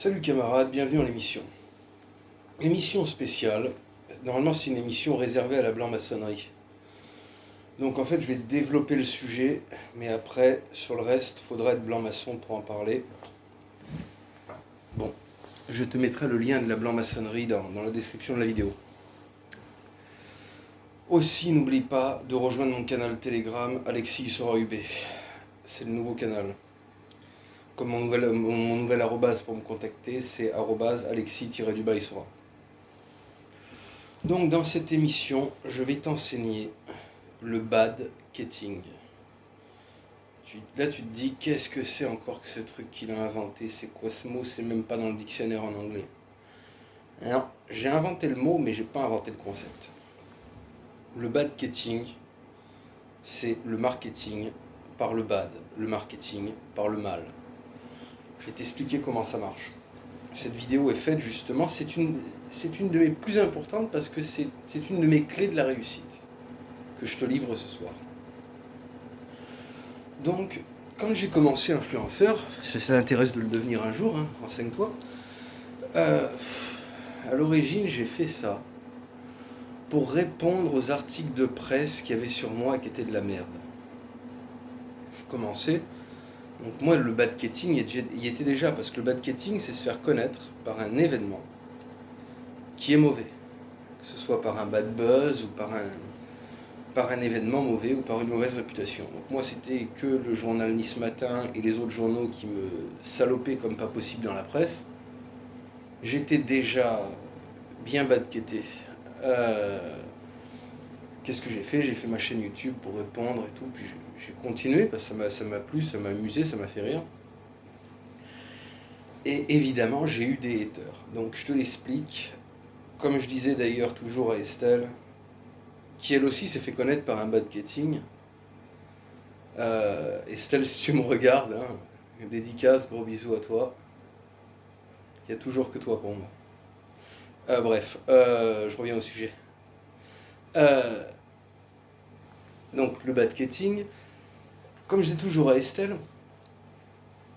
Salut camarades, bienvenue dans l'émission. Émission spéciale, normalement c'est une émission réservée à la blanc-maçonnerie. Donc en fait je vais développer le sujet, mais après sur le reste, faudra être blanc-maçon pour en parler. Bon, je te mettrai le lien de la blanc-maçonnerie dans la description de la vidéo. Aussi n'oublie pas de rejoindre mon canal Telegram Alexis sera UB. C'est le nouveau canal. Comme mon nouvel arrobase pour me contacter, c'est @alexis-sera. Donc dans cette émission, je vais t'enseigner le bad ketting. Là tu te dis, qu'est-ce que c'est encore que ce truc qu'il a inventé? C'est quoi ce mot? C'est même pas dans le dictionnaire en anglais. Alors, j'ai inventé le mot, mais j'ai pas inventé le concept. Le bad ketting, c'est le marketing par le bad, le marketing par le mal. Je vais t'expliquer comment ça marche. Cette vidéo est faite justement, c'est une de mes plus importantes parce que c'est une de mes clés de la réussite que je te livre ce soir. Donc, quand j'ai commencé influenceur, ça t'intéresse de le devenir un jour, hein, renseigne-toi. À l'origine, j'ai fait ça pour répondre aux articles de presse qu'il y avait sur moi qui étaient de la merde. J'ai commencé. Donc moi, le bad-ketting y était déjà, parce que le bad-ketting, c'est se faire connaître par un événement qui est mauvais. Que ce soit par un bad buzz ou par un événement mauvais ou par une mauvaise réputation. Donc moi, c'était que le journal Nice Matin et les autres journaux qui me salopaient comme pas possible dans la presse. J'étais déjà bien bad-ketté. Qu'est-ce que j'ai fait? J'ai fait ma chaîne YouTube pour répondre et tout, puis j'ai continué parce que ça m'a plu, ça m'a amusé, ça m'a fait rire. Et évidemment, j'ai eu des haters. Donc je te l'explique. Comme je disais d'ailleurs toujours à Estelle, qui elle aussi s'est fait connaître par un bad-ketting. Estelle, si tu me regardes, hein, dédicace, gros bisous à toi. Il n'y a toujours que toi pour moi. Bref, je reviens au sujet. Donc le bad-ketting, comme je dis toujours à Estelle,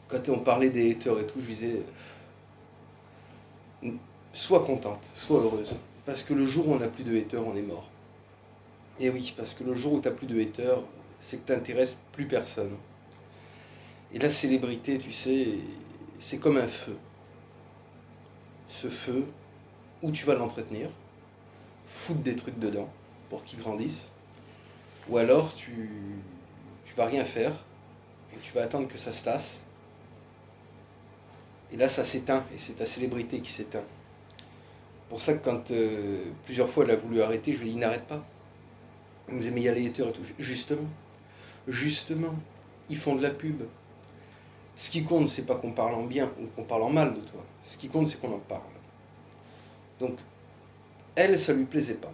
quand on parlait des haters et tout, je disais, sois contente, sois heureuse. Parce que le jour où on n'a plus de haters, on est mort. Et oui, parce que le jour où tu n'as plus de haters, c'est que tu n'intéresses plus personne. Et la célébrité, tu sais, c'est comme un feu. Ce feu, où tu vas l'entretenir, foutre des trucs dedans pour qu'il grandisse, ou alors tu vas rien faire, et tu vas attendre que ça se tasse, et là ça s'éteint, et c'est ta célébrité qui s'éteint. Pour ça que quand plusieurs fois elle a voulu arrêter, je lui ai dit n'arrête pas. Elle me disait mais il y a les haters et tout. Justement, ils font de la pub. Ce qui compte, c'est pas qu'on parle en bien ou qu'on parle en mal de toi. Ce qui compte, c'est qu'on en parle. Donc, elle, ça lui plaisait pas.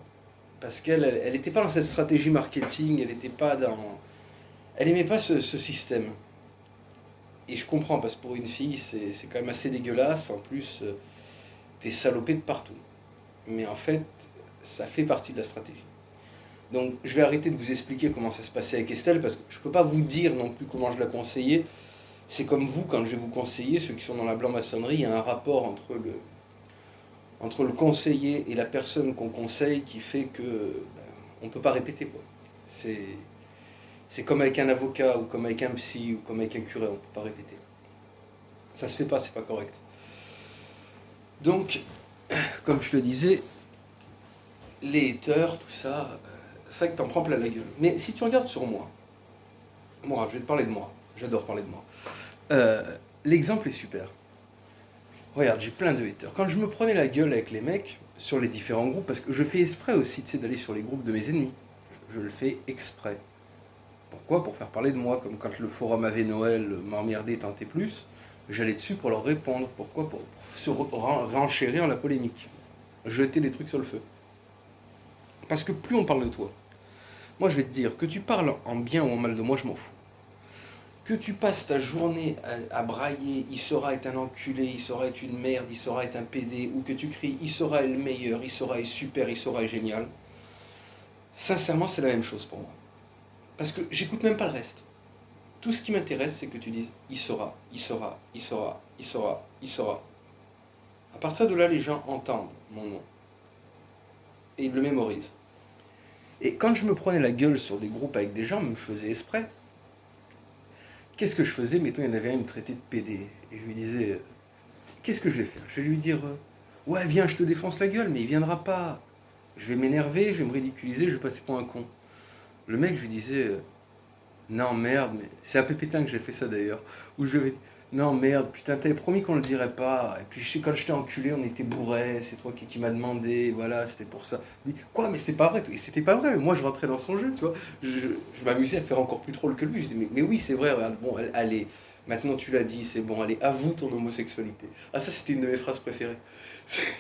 Parce qu'elle n'était pas dans cette stratégie marketing, elle n'était pas dans... Elle aimait pas ce système. Et je comprends, parce que pour une fille, c'est quand même assez dégueulasse. En plus, t'es salopé de partout. Mais en fait, ça fait partie de la stratégie. Donc, je vais arrêter de vous expliquer comment ça se passait avec Estelle, parce que je ne peux pas vous dire non plus comment je la conseillais. C'est comme vous, quand je vais vous conseiller, ceux qui sont dans la blanc-maçonnerie, il y a un rapport entre le conseiller et la personne qu'on conseille qui fait que on ne peut pas répéter, quoi. C'est comme avec un avocat ou comme avec un psy ou comme avec un curé, on ne peut pas répéter. Ça se fait pas, c'est pas correct. Donc, comme je te disais, les haters, tout ça, c'est vrai que t'en prends plein la gueule. Mais si tu regardes sur moi, je vais te parler de moi. J'adore parler de moi. L'exemple est super. Regarde, j'ai plein de haters. Quand je me prenais la gueule avec les mecs sur les différents groupes, parce que je fais exprès aussi, tu sais, d'aller sur les groupes de mes ennemis. Je le fais exprès. Pourquoi? Pour faire parler de moi. Comme quand le forum avait Noël m'emmerdait tant et plus, j'allais dessus pour leur répondre. Pourquoi? Pour se renchérir la polémique. Jeter des trucs sur le feu. Parce que plus on parle de toi, moi je vais te dire, que tu parles en bien ou en mal de moi, je m'en fous. Que tu passes ta journée à brailler, il sera être un enculé, il sera être une merde, il sera être un PD, ou que tu cries, il sera le meilleur, il sera super, il sera génial. Sincèrement, c'est la même chose pour moi. Parce que j'écoute même pas le reste. Tout ce qui m'intéresse, c'est que tu dises, il sera, il sera, il sera, il sera, il sera. À partir de là, les gens entendent mon nom et ils le mémorisent. Et quand je me prenais la gueule sur des groupes avec des gens, je faisais exprès. Qu'est-ce que je faisais? Mettons, il y en avait un, il me traitait de PD. Et je lui disais, qu'est-ce que je vais faire? Je vais lui dire, ouais, viens, je te défonce la gueule, mais il viendra pas. Je vais m'énerver, je vais me ridiculiser, je vais passer pour un con. Le mec, je lui disais, non, merde, mais c'est à Pépétin que j'ai fait ça d'ailleurs. Où je lui avais dit, non, merde, putain, t'avais promis qu'on le dirait pas. Et puis quand je t'ai enculé, on était bourrés, c'est toi qui m'as demandé, voilà, c'était pour ça. Lui, quoi, mais c'est pas vrai. Et c'était pas vrai, mais moi je rentrais dans son jeu, tu vois. Je m'amusais à faire encore plus troll que lui. Je disais, mais oui, c'est vrai, regarde, bon, allez, maintenant tu l'as dit, c'est bon, allez, avoue ton homosexualité. Ah, ça, c'était une de mes phrases préférées.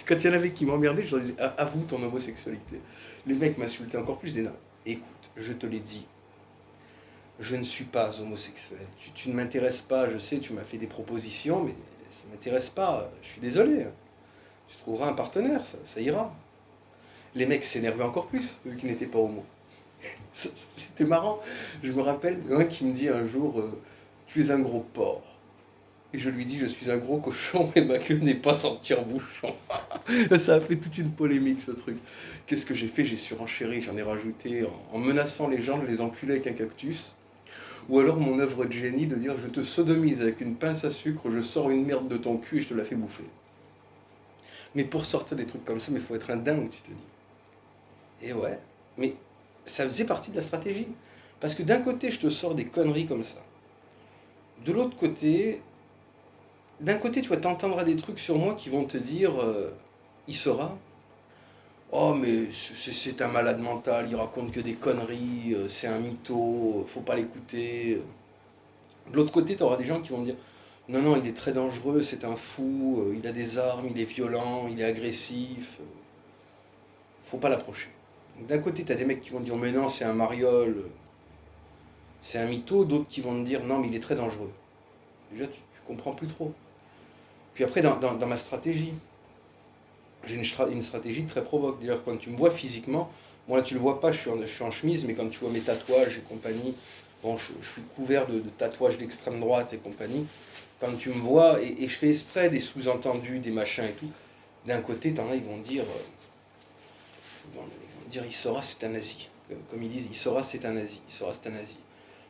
Quand il y en avait qui m'emmerdaient, je leur disais, avoue ton homosexualité. Les mecs m'insultaient encore plus, je disais, non, écoute, je te l'ai dit, je ne suis pas homosexuel. Tu ne m'intéresses pas, je sais, tu m'as fait des propositions, mais ça ne m'intéresse pas. Je suis désolé. Tu trouveras un partenaire, ça ira. Les mecs s'énervaient encore plus, vu qu'ils n'étaient pas homo. C'était marrant. Je me rappelle d'un qui me dit un jour, tu es un gros porc. Et je lui dis, je suis un gros cochon, mais ma queue n'est pas sortie en bouchon. Ça a fait toute une polémique, ce truc. Qu'est-ce que j'ai fait? J'ai surenchéri, j'en ai rajouté en menaçant les gens de les enculer avec un cactus. Ou alors mon œuvre de génie de dire je te sodomise avec une pince à sucre, je sors une merde de ton cul et je te la fais bouffer. Mais pour sortir des trucs comme ça, il faut être un dingue, tu te dis. Et ouais, mais ça faisait partie de la stratégie. Parce que d'un côté, je te sors des conneries comme ça. De l'autre côté, d'un côté, tu vois, t'entendras des trucs sur moi qui vont te dire il sera. Oh, mais c'est un malade mental, il raconte que des conneries, c'est un mytho, faut pas l'écouter. De l'autre côté, tu auras des gens qui vont dire non, non, il est très dangereux, c'est un fou, il a des armes, il est violent, il est agressif, faut pas l'approcher. D'un côté, tu as des mecs qui vont dire mais non, c'est un mariole, c'est un mytho, d'autres qui vont te dire non, mais il est très dangereux. Déjà, tu comprends plus trop. Puis après, dans ma stratégie, j'ai une stratégie très provoque. D'ailleurs, quand tu me vois physiquement, bon là tu le vois pas, je suis en chemise, mais quand tu vois mes tatouages et compagnie, bon, je suis couvert de tatouages d'extrême droite et compagnie. Quand tu me vois, et je fais exprès des sous-entendus, des machins et tout, d'un côté, t'en as, ils vont dire, il saura c'est un nazi. Comme ils disent, il saura c'est un nazi, il saura c'est un nazi.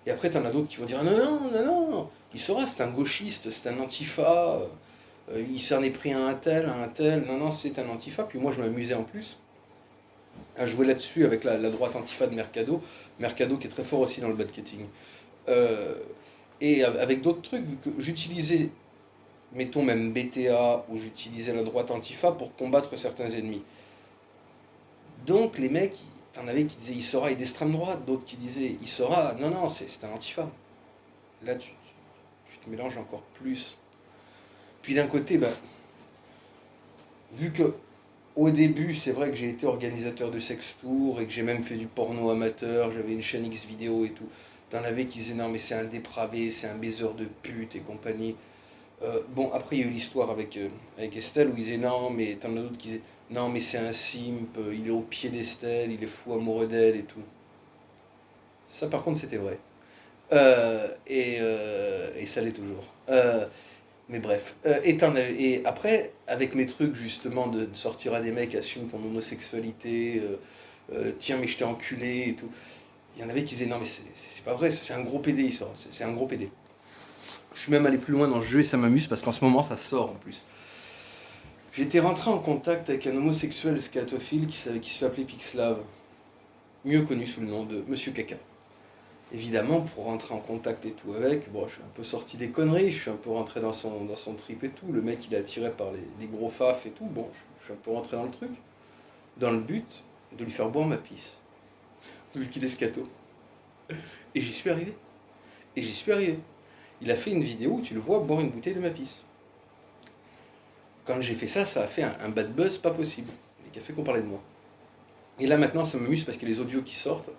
Et après, t'en as d'autres qui vont dire, non, non, non, non, il saura c'est un gauchiste, c'est un antifa, il s'en est pris à un tel, non, non, c'est un antifa. Puis moi, je m'amusais en plus à jouer là-dessus avec la droite antifa de Mercado, Mercado qui est très fort aussi dans le budgeting. Euh, et avec d'autres trucs, vu que j'utilisais, mettons même BTA, où j'utilisais la droite antifa pour combattre certains ennemis. Donc les mecs, t'en avais qui disaient il sera, et d'extrême droite, d'autres qui disaient il sera, non, non, c'est un antifa. Là, tu te mélanges encore plus. Puis d'un côté, ben, vu que au début, c'est vrai que j'ai été organisateur de sex tour et que j'ai même fait du porno amateur, j'avais une chaîne X vidéo et tout. T'en avais qui disaient non mais c'est un dépravé, c'est un baiseur de pute et compagnie. Bon, après il y a eu l'histoire avec Estelle où ils disaient non mais t'en as d'autres qui disaient non mais c'est un simp, il est au pied d'Estelle, il est fou amoureux d'elle et tout. Ça par contre c'était vrai. Et ça l'est toujours. Mais bref. Et après, avec mes trucs justement de sortir à des mecs, assume ton homosexualité, tiens mais je t'ai enculé et tout. Il y en avait qui disaient non mais c'est pas vrai, c'est un gros PD ça, c'est un gros PD. Je suis même allé plus loin dans le jeu et ça m'amuse parce qu'en ce moment ça sort en plus. J'étais rentré en contact avec un homosexuel scatophile qui se fait appeler Pixlave, mieux connu sous le nom de Monsieur Caca. Évidemment, pour rentrer en contact et tout avec, bon, je suis un peu sorti des conneries, je suis un peu rentré dans son trip et tout. Le mec, il est attiré par les gros faf et tout. Bon, je suis un peu rentré dans le truc, dans le but de lui faire boire ma pisse, vu qu'il est scato. Et j'y suis arrivé. Et j'y suis arrivé. Il a fait une vidéo où tu le vois boire une bouteille de ma pisse. Quand j'ai fait ça, ça a fait un bad buzz pas possible. Et qui a fait qu'on parlait de moi. Et là maintenant, ça m'amuse parce qu'il y a les audios qui sortent.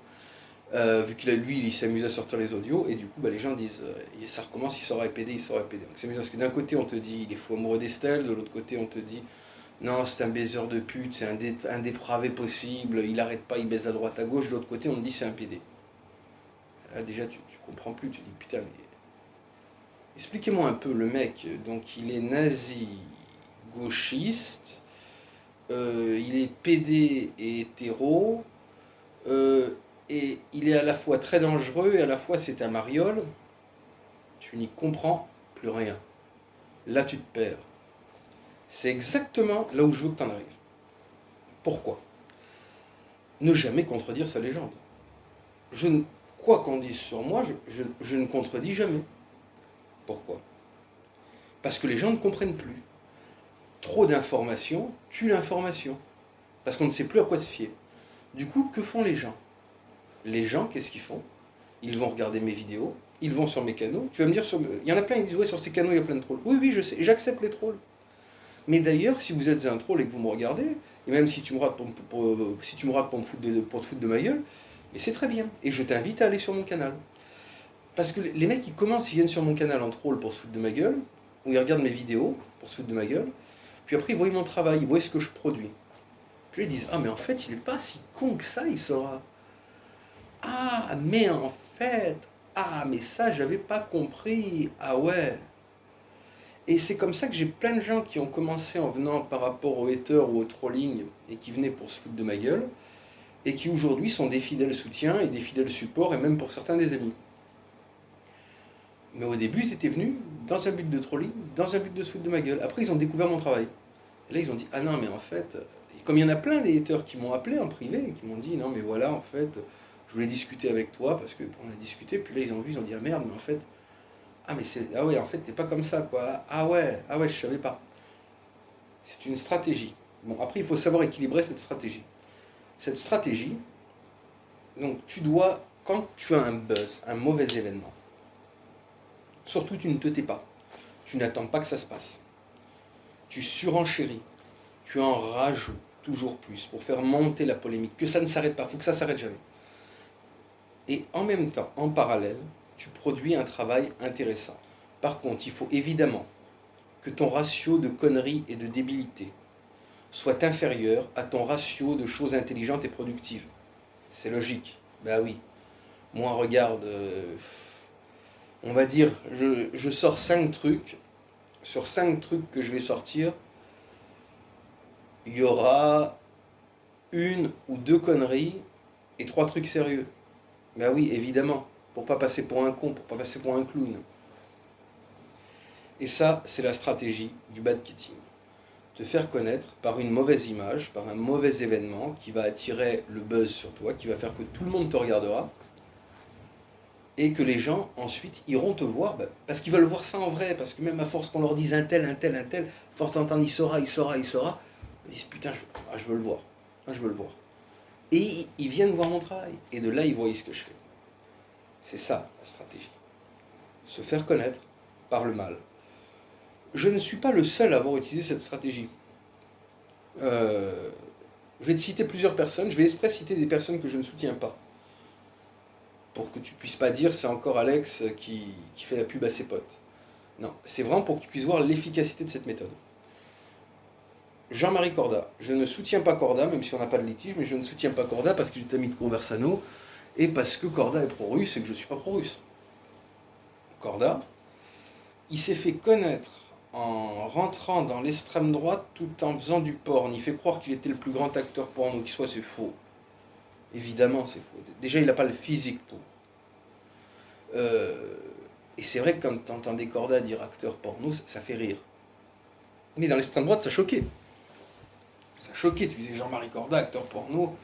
Vu qu'il a lui, il s'amuse à sortir les audios, et du coup, bah, les gens disent ça recommence, il sera épédé, il sera épédé. Donc c'est amusant parce que d'un côté, on te dit il est fou amoureux d'Estelle, de l'autre côté, on te dit non, c'est un baiseur de pute, c'est un dépravé possible, il arrête pas, il baise à droite à gauche, de l'autre côté, on te dit c'est un PD. Là, déjà, tu comprends plus, tu dis putain, mais expliquez-moi un peu le mec, donc il est nazi, gauchiste, il est PD et hétéro, et il est à la fois très dangereux et à la fois c'est un mariole. Tu n'y comprends plus rien. Là, tu te perds. C'est exactement là où je veux que tu en arrives. Pourquoi? Ne jamais contredire sa légende. Quoi qu'on dise sur moi, je ne contredis jamais. Pourquoi? Parce que les gens ne comprennent plus. Trop d'informations tue l'information. Parce qu'on ne sait plus à quoi se fier. Du coup, que font les gens? Les gens, qu'est-ce qu'ils font? Ils vont regarder mes vidéos, ils vont sur mes canaux. Tu vas me dire, il y en a plein qui disent, ouais, sur ces canaux, il y a plein de trolls. Oui, je sais, j'accepte les trolls. Mais d'ailleurs, si vous êtes un troll et que vous me regardez, et même si tu me rates si tu me rates pour te foutre de ma gueule, mais c'est très bien. Et je t'invite à aller sur mon canal. Parce que les mecs, ils viennent sur mon canal en troll pour se foutre de ma gueule, ou ils regardent mes vidéos pour se foutre de ma gueule, puis après ils voient mon travail, ils voient ce que je produis. Puis ils disent, ah mais en fait, il n'est pas si con que ça, il saura. Ah, mais en fait, ah, mais ça, j'avais pas compris. Ah ouais. Et c'est comme ça que j'ai plein de gens qui ont commencé en venant par rapport aux haters ou au trolling et qui venaient pour se foutre de ma gueule et qui aujourd'hui sont des fidèles soutiens et des fidèles supports et même pour certains des amis. Mais au début, ils étaient venus dans un but de trolling, dans un but de se foutre de ma gueule. Après, ils ont découvert mon travail. Et là, ils ont dit, ah non, mais en fait, comme il y en a plein des haters qui m'ont appelé en privé et qui m'ont dit, non, mais voilà, en fait, je voulais discuter avec toi parce qu'on a discuté, puis là, ils ont vu, ils ont dit, ah merde, mais en fait, ah ouais, en fait, t'es pas comme ça, quoi. Ah ouais, je savais pas. C'est une stratégie. Bon, après, il faut savoir équilibrer cette stratégie. Cette stratégie, donc, quand tu as un buzz, un mauvais événement, surtout, tu ne te tais pas. Tu n'attends pas que ça se passe. Tu surenchéris. Tu en rajoutes toujours plus pour faire monter la polémique. Que ça ne s'arrête pas. Il faut que ça s'arrête jamais. Et en même temps, en parallèle, tu produis un travail intéressant. Par contre, il faut évidemment que ton ratio de conneries et de débilité soit inférieur à ton ratio de choses intelligentes et productives. C'est logique. Ben oui. Moi, regarde, on va dire, je sors 5 trucs. Sur 5 trucs que je vais sortir, il y aura 1 ou 2 conneries et 3 trucs sérieux. Ben oui, évidemment. Pour pas passer pour un con, pour pas passer pour un clown. Et ça, c'est la stratégie du bad kitting. Te faire connaître par une mauvaise image, par un mauvais événement qui va attirer le buzz sur toi, qui va faire que tout le monde te regardera, et que les gens ensuite iront te voir, parce qu'ils veulent voir ça en vrai, parce que même à force qu'on leur dise un tel, à force d'entendre il saura, ils disent putain, je veux le voir, je veux le voir. Et ils viennent voir mon travail, et de là ils voient ce que je fais. C'est ça la stratégie. Se faire connaître par le mal. Je ne suis pas le seul à avoir utilisé cette stratégie. Je vais te citer plusieurs personnes, je vais exprès citer des personnes que je ne soutiens pas. Pour que tu puisses pas dire c'est encore Alex qui fait la pub à ses potes. Non, c'est vraiment pour que tu puisses voir l'efficacité de cette méthode. Jean-Marie Corda. Je ne soutiens pas Corda, même si on n'a pas de litige, mais je ne soutiens pas Corda parce qu'il est ami de Conversano et parce que Corda est pro-russe et que je ne suis pas pro-russe. Corda, il s'est fait connaître en rentrant dans l'extrême droite tout en faisant du porn. Il fait croire qu'il était le plus grand acteur porno qui soit, c'est faux. Évidemment, c'est faux. Déjà, il n'a pas le physique pour. Et c'est vrai que quand tu entends des Corda dire acteur porno, ça fait rire. Mais dans l'extrême droite, ça choquait. Ça choquait, tu disais Jean-Marie Corda, acteur porno,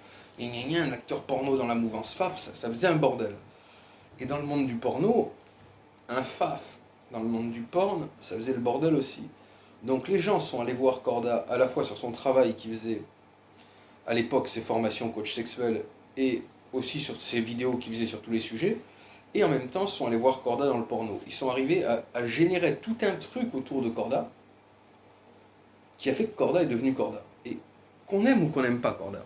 un acteur porno dans la mouvance FAF, ça faisait un bordel. Et dans le monde du porno, un FAF dans le monde du porn, ça faisait le bordel aussi. Donc les gens sont allés voir Corda à la fois sur son travail qu'il faisait à l'époque, ses formations coach sexuel, et aussi sur ses vidéos qu'il faisait sur tous les sujets, et en même temps sont allés voir Corda dans le porno. Ils sont arrivés à générer tout un truc autour de Corda qui a fait que Corda est devenu Corda. Et qu'on aime ou qu'on n'aime pas Corda,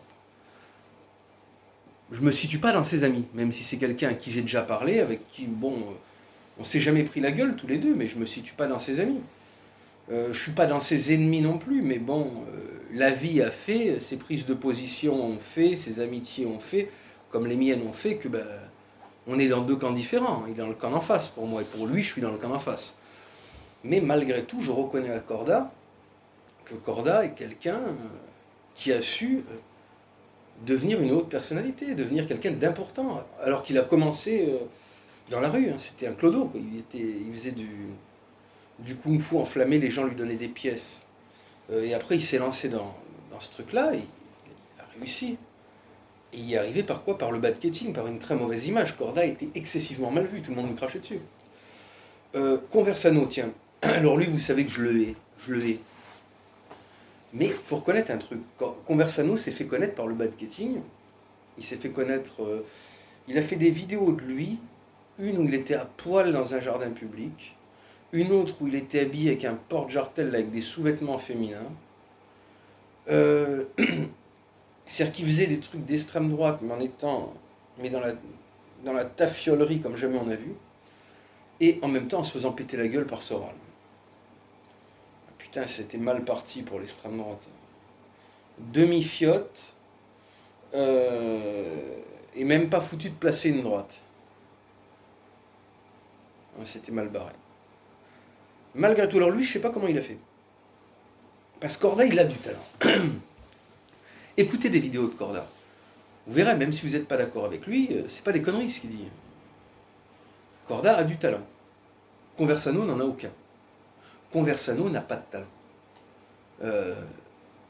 je me situe pas dans ses amis, même si c'est quelqu'un à qui j'ai déjà parlé, avec qui, bon, on s'est jamais pris la gueule tous les deux, mais je me situe pas dans ses amis. Je suis pas dans ses ennemis non plus, mais bon, la vie a fait, ses prises de position ont fait, ses amitiés ont fait, comme les miennes ont fait, que on est dans 2 camps différents. Il est dans le camp d'en face pour moi, et pour lui, je suis dans le camp d'en face. Mais malgré tout, je reconnais à Corda que Corda est quelqu'un qui a su devenir une autre personnalité, devenir quelqu'un d'important, alors qu'il a commencé dans la rue, hein. C'était un clodo, quoi. Il faisait du kung-fu enflammé, les gens lui donnaient des pièces. Et après, il s'est lancé dans ce truc-là, et il a réussi. Et il y est arrivé par quoi? Par le bad-getting, par une très mauvaise image. Corda était excessivement mal vu, tout le monde lui crachait dessus. Conversano, tiens. Alors lui, vous savez que je le hais. Je le hais. Mais il faut reconnaître un truc. Conversano s'est fait connaître par le bad-getting. Il s'est fait connaître... il a fait des vidéos de lui. Une où il était à poil dans un jardin public. Une autre où il était habillé avec un porte-jartel avec des sous-vêtements féminins. C'est-à-dire qu'il faisait des trucs d'extrême droite, mais dans la tafiolerie comme jamais on a vu. Et en même temps en se faisant péter la gueule par Soral. Putain, c'était mal parti pour l'extrême droite. Demi-fiotte, et même pas foutu de placer une droite. C'était mal barré. Malgré tout, alors lui, je sais pas comment il a fait. Parce que Corda, il a du talent. Écoutez des vidéos de Corda. Vous verrez, même si vous n'êtes pas d'accord avec lui, c'est pas des conneries ce qu'il dit. Corda a du talent. Conversano n'en a aucun. Conversano n'a pas de talent.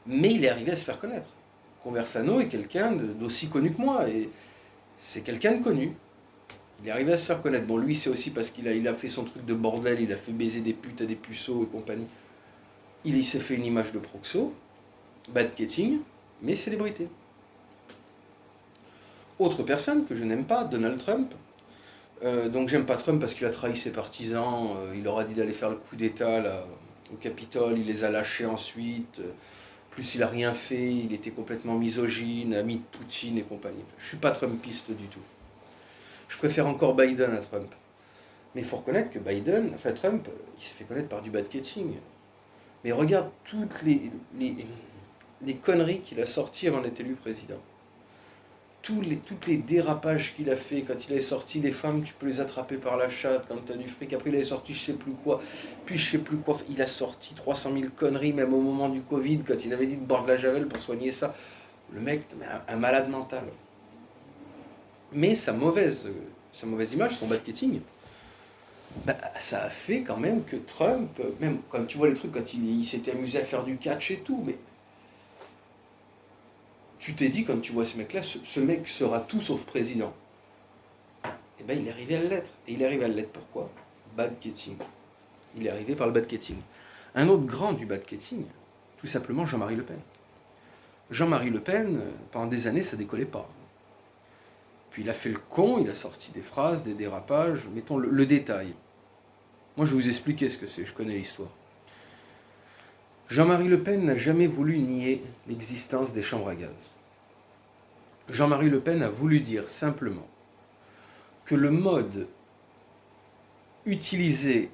Mais il est arrivé à se faire connaître. Conversano est quelqu'un d'aussi connu que moi. Et c'est quelqu'un de connu. Il est arrivé à se faire connaître. Bon, lui, c'est aussi parce qu'il a fait son truc de bordel. Il a fait baiser des putes à des puceaux et compagnie. Il s'est fait une image de proxo. Bad-getting. Mais célébrité. Autre personne que je n'aime pas, Donald Trump. Donc j'aime pas Trump parce qu'il a trahi ses partisans, il leur a dit d'aller faire le coup d'état là, au Capitole, il les a lâchés ensuite, plus il a rien fait, il était complètement misogyne, ami de Poutine et compagnie. Je suis pas Trumpiste du tout. Je préfère encore Biden à Trump. Mais il faut reconnaître que Trump, il s'est fait connaître par du bad-getting. Mais regarde toutes les conneries qu'il a sorties avant d'être élu président. Toutes les dérapages qu'il a fait, quand il avait sorti les femmes, tu peux les attraper par la chatte, quand tu as du fric, après il avait sorti je sais plus quoi, puis je sais plus quoi, il a sorti 300 000 conneries, même au moment du Covid, quand il avait dit de boire de la javel pour soigner ça. Le mec, un malade mental. Mais sa mauvaise image, son bad-getting, ça a fait quand même que Trump, même quand tu vois les trucs, quand il s'était amusé à faire du catch et tout, mais tu t'es dit, quand tu vois ce mec-là, ce mec sera tout sauf président. Et bien, il est arrivé à l'être. Et il est arrivé à l'être pourquoi? Bad-getting. Il est arrivé par le bad-getting. Un autre grand du bad-getting, tout simplement Jean-Marie Le Pen. Jean-Marie Le Pen, pendant des années, ça décollait pas. Puis il a fait le con, il a sorti des phrases, des dérapages. Mettons le détail. Moi, je vais vous expliquer ce que c'est, je connais l'histoire. Jean-Marie Le Pen n'a jamais voulu nier l'existence des chambres à gaz. Jean-Marie Le Pen a voulu dire simplement que le mode utilisé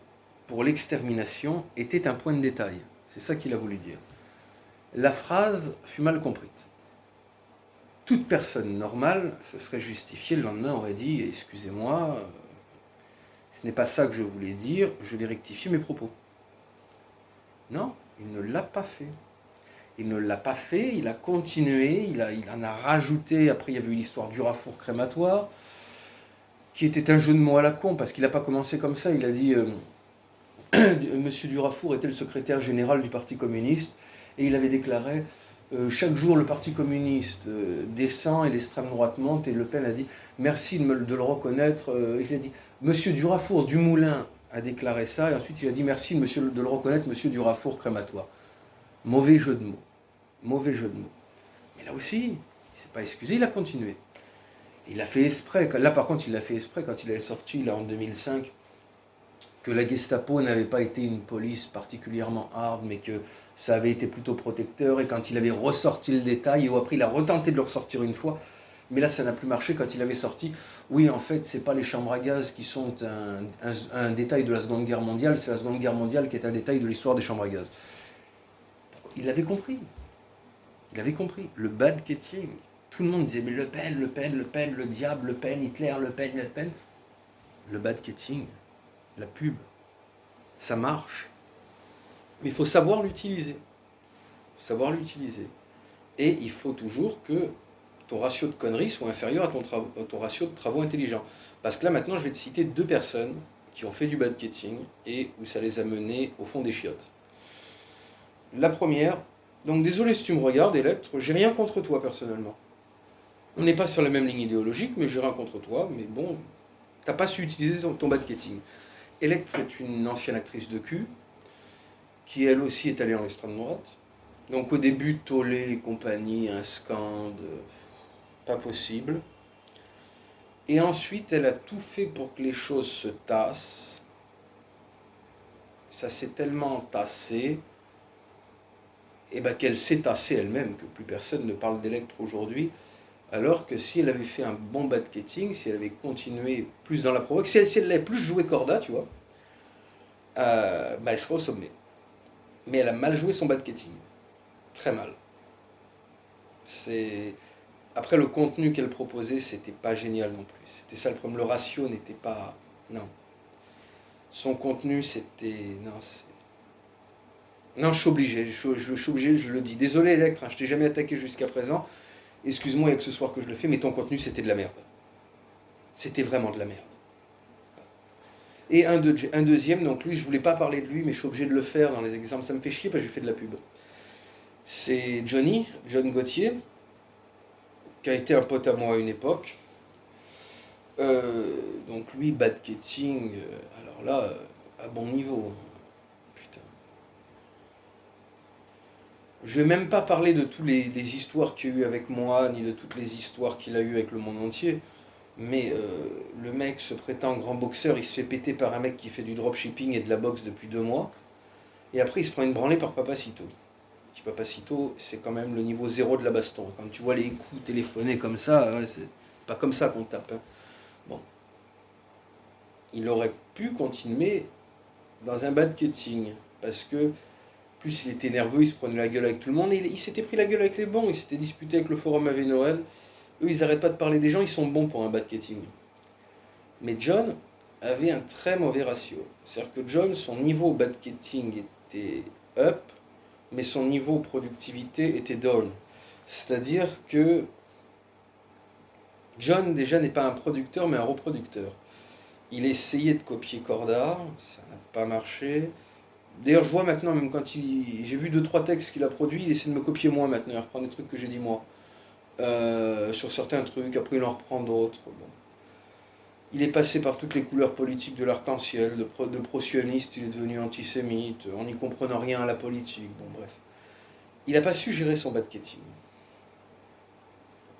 pour l'extermination était un point de détail. C'est ça qu'il a voulu dire. La phrase fut mal comprise. Toute personne normale se serait justifiée le lendemain, aurait dit « Excusez-moi, ce n'est pas ça que je voulais dire, je vais rectifier mes propos. » Non, il ne l'a pas fait. Il ne l'a pas fait, il a continué, il en a rajouté. Après, il y avait eu l'histoire du Durafour crématoire, qui était un jeu de mots à la con, parce qu'il n'a pas commencé comme ça. Il a dit Monsieur Durafour était le secrétaire général du Parti communiste, et il avait déclaré chaque jour le Parti communiste descend et l'extrême droite monte, et Le Pen a dit merci de le reconnaître. Il a dit Monsieur Durafour du Moulin a déclaré ça, et ensuite il a dit merci de le reconnaître, Monsieur Durafour crématoire. Mauvais jeu de mots. Mauvais jeu de mots. Mais là aussi, il ne s'est pas excusé, il a continué. Il a fait exprès. Là, par contre, il l'a fait exprès quand il est sorti, là, en 2005, que la Gestapo n'avait pas été une police particulièrement hard, mais que ça avait été plutôt protecteur. Et quand il avait ressorti le détail, ou après il a retenté de le ressortir une fois, mais là, ça n'a plus marché quand il avait sorti. Oui, en fait, c'est pas les chambres à gaz qui sont un détail de la Seconde Guerre mondiale, c'est la Seconde Guerre mondiale qui est un détail de l'histoire des chambres à gaz. Il avait compris. Il avait compris. Le bad-getting. Tout le monde disait, mais Le Pen, Le Pen, Le Pen, le diable, Le Pen, Hitler, Le Pen, Le Pen. Le bad-getting, la pub, ça marche. Mais il faut savoir l'utiliser. faut savoir l'utiliser. Et il faut toujours que ton ratio de conneries soit inférieur à ton ratio de travaux intelligents. Parce que là, maintenant, je vais te citer 2 personnes qui ont fait du badgetting et où ça les a menés au fond des chiottes. La première, donc désolé si tu me regardes, Electre, j'ai rien contre toi personnellement. On n'est pas sur la même ligne idéologique, mais j'ai rien contre toi, mais bon, t'as pas su utiliser ton badgetting. Electre est une ancienne actrice de cul, qui elle aussi est allée en extrême droite. Donc au début, tollé et compagnie, un scandale, pas possible. Et ensuite, elle a tout fait pour que les choses se tassent. Ça s'est tellement tassé, et ben qu'elle s'est tassée elle-même, que plus personne ne parle d'Electre aujourd'hui. Alors que si elle avait fait un bon badgetting, si elle avait continué plus dans la provoque, si elle avait plus joué Corda, tu vois, ben elle serait au sommet. Mais elle a mal joué son badgetting. Très mal. C'est... Après, le contenu qu'elle proposait, c'était pas génial non plus. C'était ça le problème. Le ratio n'était pas. Non. Son contenu, c'était. Non, non, je suis obligé. Je suis obligé, je le dis. Désolé, Electre, hein, je t'ai jamais attaqué jusqu'à présent. Excuse-moi, il n'y a que ce soir que je le fais, mais ton contenu, c'était de la merde. C'était vraiment de la merde. Et un deuxième, donc lui, je voulais pas parler de lui, mais je suis obligé de le faire dans les exemples. Ça me fait chier parce que j'ai fait de la pub. C'est John Gauthier, qui a été un pote à moi à une époque. Donc lui, badgetting, alors là, à bon niveau. Putain. Je vais même pas parler de toutes les histoires qu'il y a eu avec moi, ni de toutes les histoires qu'il a eu avec le monde entier. Mais le mec se prétend grand boxeur, il se fait péter par un mec qui fait du dropshipping et de la boxe depuis 2 mois. Et après, il se prend une branlée par Papacito. Petit Papacito, c'est quand même le niveau zéro de la baston. Quand tu vois les coups téléphonés comme ça, ouais, c'est pas comme ça qu'on tape. Hein. Bon. Il aurait pu continuer dans un badgetting. Parce que plus il était nerveux, il se prenait la gueule avec tout le monde. Et il s'était pris la gueule avec les bons, il s'était disputé avec le forum Ave Noël. Eux, ils n'arrêtent pas de parler des gens, ils sont bons pour un badgetting. Mais John avait un très mauvais ratio. C'est-à-dire que John, son niveau badgetting était up, mais son niveau productivité était down. C'est-à-dire que John, déjà, n'est pas un producteur, mais un reproducteur. Il essayait de copier Corda, ça n'a pas marché. D'ailleurs, je vois maintenant, même quand j'ai vu 2-3 textes qu'il a produits, il essaie de me copier moi maintenant, il reprend des trucs que j'ai dit moi. Sur certains trucs, après il en reprend d'autres. Bon. Il est passé par toutes les couleurs politiques de l'arc-en-ciel, de pro-sioniste, il est devenu antisémite, en n'y comprenant rien à la politique, bon bref. Il n'a pas su gérer son badgetting.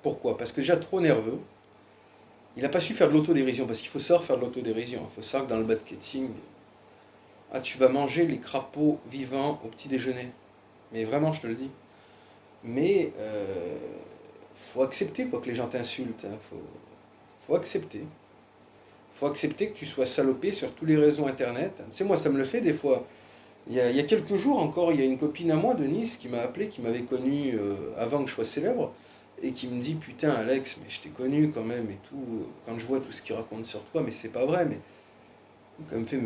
Pourquoi? Parce que déjà trop nerveux, il n'a pas su faire de l'autodérision, parce qu'il faut savoir faire de l'autodérision. Il faut savoir que dans le badgetting, tu vas manger les crapauds vivants au petit déjeuner. Mais vraiment, je te le dis. Mais faut accepter quoi, que les gens t'insultent. Hein. Faut accepter. Faut accepter que tu sois salopé sur tous les réseaux internet. Tu sais, moi, ça me le fait des fois. Il y a quelques jours encore, il y a une copine à moi de Nice qui m'a appelé, qui m'avait connu avant que je sois célèbre, et qui me dit putain, Alex, mais je t'ai connu quand même et tout. Quand je vois tout ce qu'il raconte sur toi, mais c'est pas vrai. Mais quand même fait,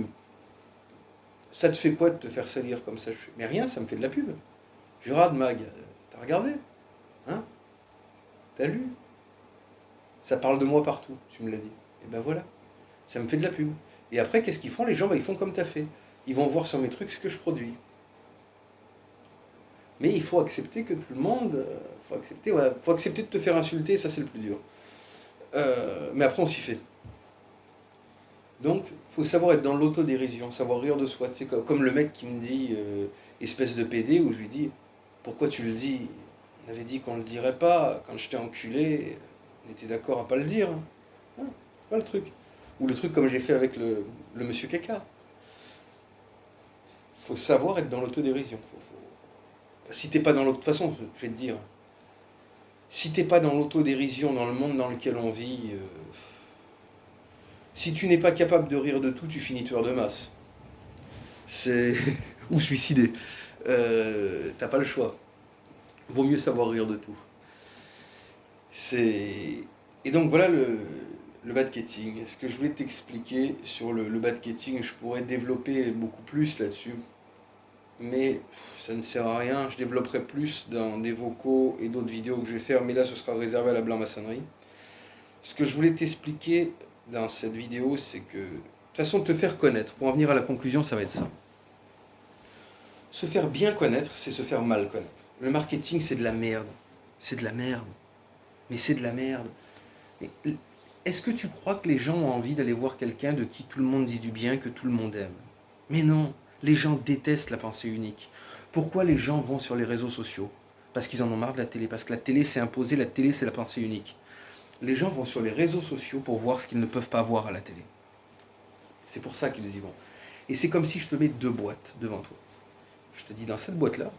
ça te fait quoi de te faire salir comme ça? Mais rien, ça me fait de la pub. Je rate Mag, t'as regardé? Hein? T'as lu? Ça parle de moi partout, tu me l'as dit. Et ben voilà, ça me fait de la pub. Et après, qu'est-ce qu'ils font? Les gens, bah, ils font comme t'as fait. Ils vont voir sur mes trucs ce que je produis. Mais il faut accepter que tout le monde. Faut accepter de te faire insulter, ça c'est le plus dur. Mais après, on s'y fait. Donc, il faut savoir être dans l'autodérision, savoir rire de soi. Tu sais, comme le mec qui me dit espèce de PD, où je lui dis pourquoi tu le dis? On avait dit qu'on le dirait pas. Quand je t'ai enculé, on était d'accord à pas le dire. Hein, pas le truc. Ou le truc comme j'ai fait avec le monsieur Caca. Il faut savoir être dans l'autodérision. Si t'es pas dans l'autre. De toute façon, je vais te dire. Si t'es pas dans l'autodérision dans le monde dans lequel on vit, si tu n'es pas capable de rire de tout, tu finis tueur de masse. C'est. Ou suicidé. T'as pas le choix. Vaut mieux savoir rire de tout. C'est. Et donc voilà le badgetting. Ce que je voulais t'expliquer sur le badgetting, je pourrais développer beaucoup plus là-dessus. mais ça ne sert à rien. Je développerai plus dans des vocaux et d'autres vidéos que je vais faire, mais là ce sera réservé à la blanc-maçonnerie. Ce que je voulais t'expliquer dans cette vidéo, c'est que, de toute façon, te faire connaître, pour en venir à la conclusion, ça va être ça. Se faire bien connaître, c'est se faire mal connaître. Le marketing, c'est de la merde. C'est de la merde. Mais c'est de la merde. Mais est-ce que tu crois que les gens ont envie d'aller voir quelqu'un de qui tout le monde dit du bien, que tout le monde aime? Mais non, les gens détestent la pensée unique. Pourquoi les gens vont sur les réseaux sociaux? Parce qu'ils en ont marre de la télé, parce que la télé s'est imposée, la télé c'est la pensée unique. Les gens vont sur les réseaux sociaux pour voir ce qu'ils ne peuvent pas voir à la télé. C'est pour ça qu'ils y vont. Et c'est comme si je te mets 2 boîtes devant toi. Je te dis, dans cette boîte-là,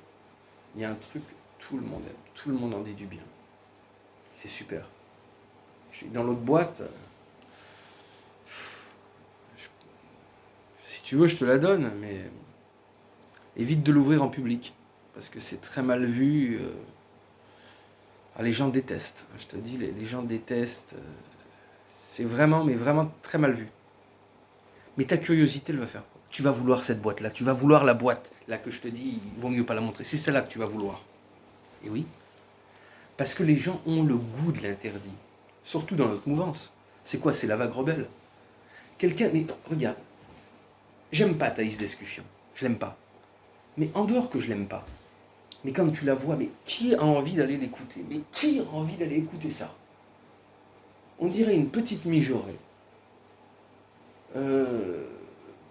il y a un truc, tout le monde aime, tout le monde en dit du bien. C'est super. Dans l'autre boîte, si tu veux, je te la donne, mais évite de l'ouvrir en public, parce que c'est très mal vu. Les gens détestent, je te dis, les gens détestent. C'est vraiment, mais vraiment très mal vu. Mais ta curiosité, elle va faire. Tu vas vouloir cette boîte-là, tu vas vouloir la boîte, là que je te dis, il vaut mieux pas la montrer. C'est celle-là que tu vas vouloir. Et oui, parce que les gens ont le goût de l'interdit, surtout dans notre mouvance. C'est quoi? C'est la vague rebelle. Quelqu'un, mais regarde, j'aime pas Thaïs Discussion, je l'aime pas. Mais en dehors que je l'aime pas, mais comme tu la vois, mais qui a envie d'aller l'écouter? Mais qui a envie d'aller écouter ça? On dirait une petite mijaurée.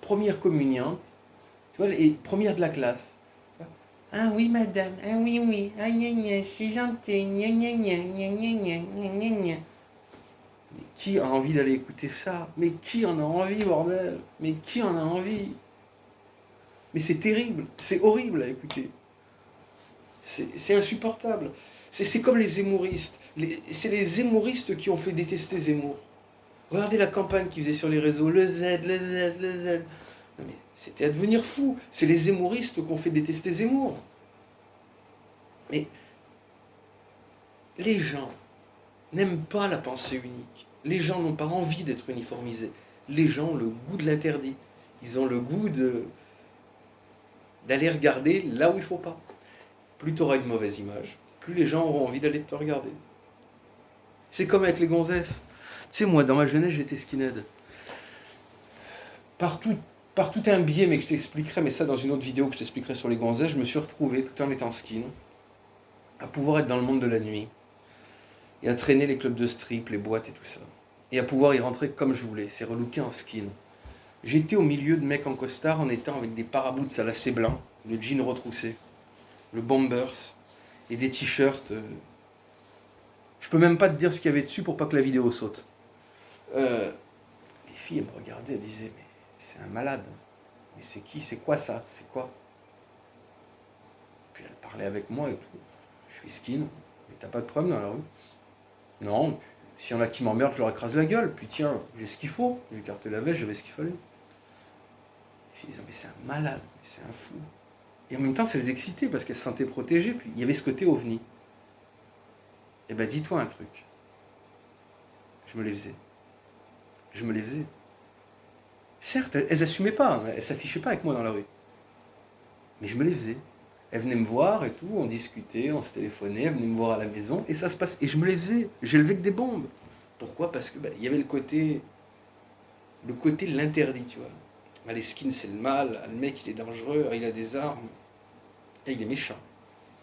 Première communiante, tu vois, les premières de la classe. Ah oui, madame, ah oui, oui, ah gna gna, je suis gentille, gna gna gna, gna gna gna, gna gna gna. Mais qui a envie d'aller écouter ça? Mais qui en a envie, bordel? Mais qui en a envie? Mais c'est terrible, c'est horrible à écouter. C'est insupportable. C'est comme les zémouristes. C'est les zémouristes qui ont fait détester Zemmour. Regardez la campagne qu'ils faisaient sur les réseaux, le Z, le Z, le Z. Non mais c'était à devenir fou. C'est les zémouristes qui ont fait détester Zemmour. Mais les gens n'aiment pas la pensée unique. Les gens n'ont pas envie d'être uniformisés. Les gens ont le goût de l'interdit. Ils ont le goût d'aller regarder là où il ne faut pas. Plus tu auras une mauvaise image, plus les gens auront envie d'aller te regarder. C'est comme avec les gonzesses. Tu sais, moi, dans ma jeunesse, j'étais skinhead. Par tout un biais, mais que je t'expliquerai, mais ça dans une autre vidéo que je t'expliquerai sur les gonzesses, je me suis retrouvé, tout en étant skin, à pouvoir être dans le monde de la nuit, et à traîner les clubs de strip, les boîtes et tout ça. Et à pouvoir y rentrer comme je voulais, c'est relooké en skin. J'étais au milieu de mecs en costard en étant avec des paraboots à lacets blancs, le jean retroussé, le bombers, et des t-shirts. Je peux même pas te dire ce qu'il y avait dessus pour pas que la vidéo saute. Les filles, elles me regardaient, elles disaient, mais c'est un malade. Mais c'est qui? C'est quoi ça? C'est quoi? Puis elles parlaient avec moi et tout. Je suis skin, mais t'as pas de problème dans la rue? Non, s'il y en a qui m'emmerdent, je leur écrase la gueule. Puis tiens, j'ai ce qu'il faut. J'ai écarté la veste, j'avais ce qu'il fallait. Les filles disaient, mais c'est un malade, c'est un fou. Et en même temps, ça les excitait parce qu'elles se sentaient protégées. Puis il y avait ce côté ovni. Eh ben, dis-toi un truc. Je me les faisais. Je me les faisais. Certes, elles assumaient pas, hein, elles s'affichaient pas avec moi dans la rue. Mais je me les faisais. Elles venaient me voir et tout, on discutait, on se téléphonait, elles venaient me voir à la maison, et ça se passe. Et je me les faisais. J'élevais que des bombes. Pourquoi? Parce que il y avait le côté de l'interdit, tu vois. Les skins, c'est le mal, le mec, il est dangereux, il a des armes, et il est méchant.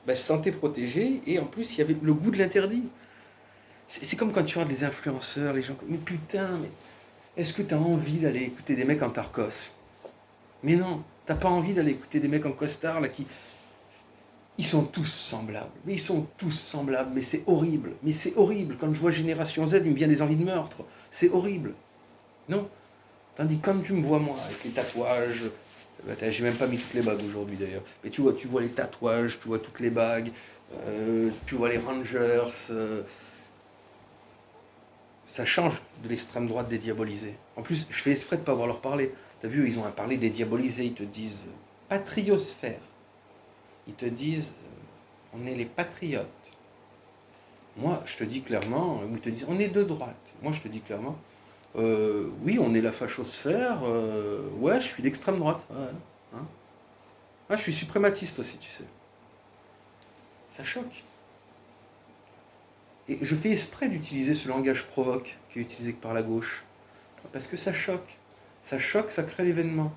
Je me sentais protégé, et en plus, il y avait le goût de l'interdit. C'est comme quand tu regardes les influenceurs, les gens... Mais putain, mais est-ce que tu as envie d'aller écouter des mecs en Tarkos? Mais non, t'as pas envie d'aller écouter des mecs en costard, là, qui... Ils sont tous semblables. Mais ils sont tous semblables, mais c'est horrible. Mais c'est horrible. Quand je vois Génération Z, il me vient des envies de meurtre. C'est horrible. Non. Tandis que quand tu me vois, moi, avec les tatouages... j'ai même pas mis toutes les bagues aujourd'hui, d'ailleurs. Mais tu vois les tatouages, tu vois toutes les bagues, tu vois les Rangers... ça change de l'extrême droite dédiabolisée. En plus, je fais exprès de ne pas avoir leur parler. T'as vu, ils ont un parler dédiabolisé, ils te disent patriosphère. Ils te disent on est les patriotes. Moi, je te dis clairement, ils te disent on est de droite. Moi, je te dis clairement, oui, on est la fachosphère, ouais, je suis d'extrême droite. Ouais, hein. Ah, je suis suprématiste aussi, tu sais. Ça choque. Et je fais exprès d'utiliser ce langage provoque qui est utilisé par la gauche. Parce que ça choque. Ça choque, ça crée l'événement.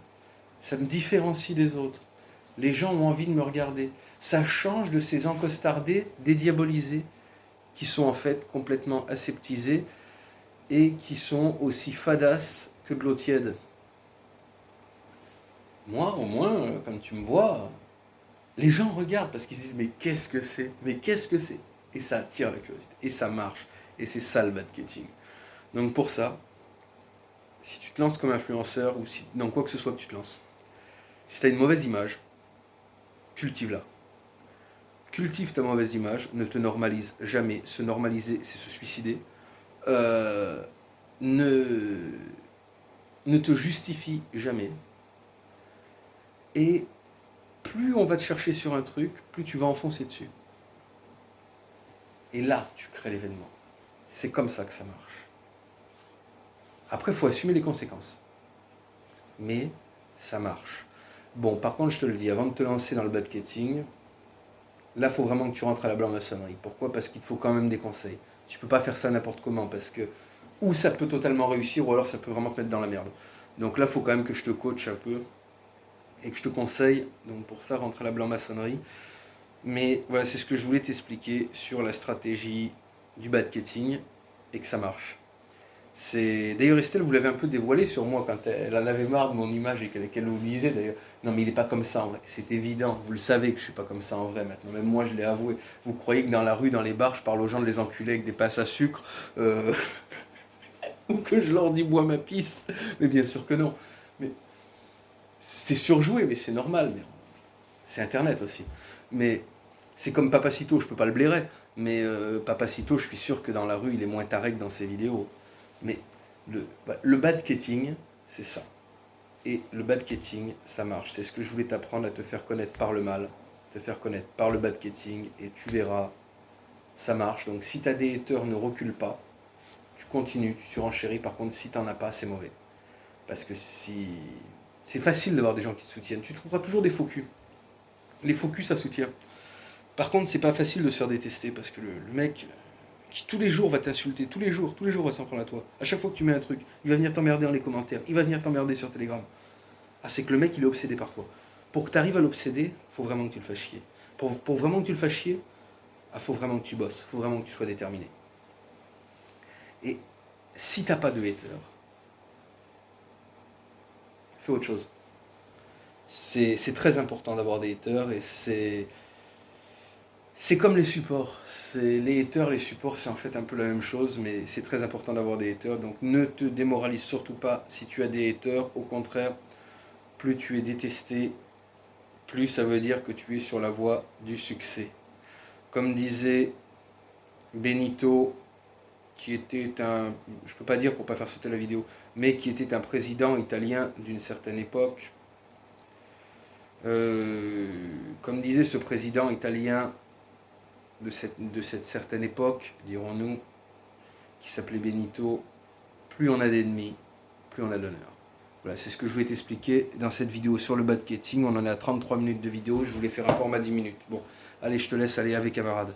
Ça me différencie des autres. Les gens ont envie de me regarder. Ça change de ces encostardés dédiabolisés qui sont en fait complètement aseptisés et qui sont aussi fadas que de l'eau tiède. Moi, au moins, comme tu me vois, les gens regardent parce qu'ils se disent mais qu'est-ce que c'est? Mais qu'est-ce que c'est? Et ça attire la curiosité. Et ça marche. Et c'est ça le marketing. Donc pour ça, si tu te lances comme influenceur ou si, dans quoi que ce soit que tu te lances, si tu as une mauvaise image, cultive-la. Cultive ta mauvaise image, ne te normalise jamais. Se normaliser, c'est se suicider. Euh, ne, ne te justifie jamais. Et plus on va te chercher sur un truc, plus tu vas enfoncer dessus. Et là, tu crées l'événement. C'est comme ça que ça marche. Après, il faut assumer les conséquences. Mais ça marche. Bon, par contre, je te le dis, avant de te lancer dans le marketing, là, il faut vraiment que tu rentres à la blanc-maçonnerie. Pourquoi? Parce qu'il te faut quand même des conseils. Tu peux pas faire ça n'importe comment, parce que ou ça peut totalement réussir, ou alors ça peut vraiment te mettre dans la merde. Donc là, il faut quand même que je te coach un peu, et que je te conseille, donc pour ça, rentre à la blanc-maçonnerie. Mais voilà, c'est ce que je voulais t'expliquer sur la stratégie du marketing, et que ça marche. D'ailleurs, Estelle, vous l'avez un peu dévoilé sur moi quand elle en avait marre de mon image et qu'elle vous disait d'ailleurs. Non, mais il n'est pas comme ça en vrai. C'est évident. Vous le savez que je suis pas comme ça en vrai maintenant. Même moi, je l'ai avoué. Vous croyez que dans la rue, dans les bars, je parle aux gens de les enculer avec des passes à sucre ou que je leur dis bois ma pisse? Mais bien sûr que non. Mais c'est surjoué, mais c'est normal. Mais c'est Internet aussi. Mais c'est comme Papacito, je peux pas le blairer. Mais Papacito, je suis sûr que dans la rue, il est moins taré que dans ses vidéos. Mais le marketing, c'est ça. Et le marketing, ça marche. C'est ce que je voulais t'apprendre à te faire connaître par le mal, te faire connaître par le marketing, et tu verras, ça marche. Donc si tu as des haters, ne recule pas. Tu continues, tu surenchéris. Par contre, si tu n'en as pas, c'est mauvais. Parce que si... C'est facile d'avoir des gens qui te soutiennent. Tu trouveras toujours des faux culs. Les faux culs, ça soutient. Par contre, c'est pas facile de se faire détester parce que le mec qui tous les jours va t'insulter, tous les jours va s'en prendre à toi. À chaque fois que tu mets un truc, il va venir t'emmerder dans les commentaires, il va venir t'emmerder sur Telegram. Ah, c'est que le mec, il est obsédé par toi. Pour que tu arrives à l'obséder, faut vraiment que tu le fasses chier. Pour vraiment que tu le fasses chier, faut vraiment que tu bosses, faut vraiment que tu sois déterminé. Et si t'as pas de hater, fais autre chose. C'est très important d'avoir des haters et c'est comme les supports. Les haters, les supports, c'est en fait un peu la même chose, mais c'est très important d'avoir des haters. Donc ne te démoralise surtout pas si tu as des haters. Au contraire, plus tu es détesté, plus ça veut dire que tu es sur la voie du succès. Comme disait Benito, qui était un, je peux pas dire pour pas faire sauter la vidéo, mais qui était un président italien d'une certaine époque. Comme disait ce président italien de cette certaine époque, dirons-nous, qui s'appelait Benito, plus on a d'ennemis, plus on a d'honneur. Voilà, c'est ce que je voulais t'expliquer dans cette vidéo sur le marketing. On en est à 33 minutes de vidéo, je voulais faire un format 10 minutes. Bon, allez, je te laisse aller avec camarade.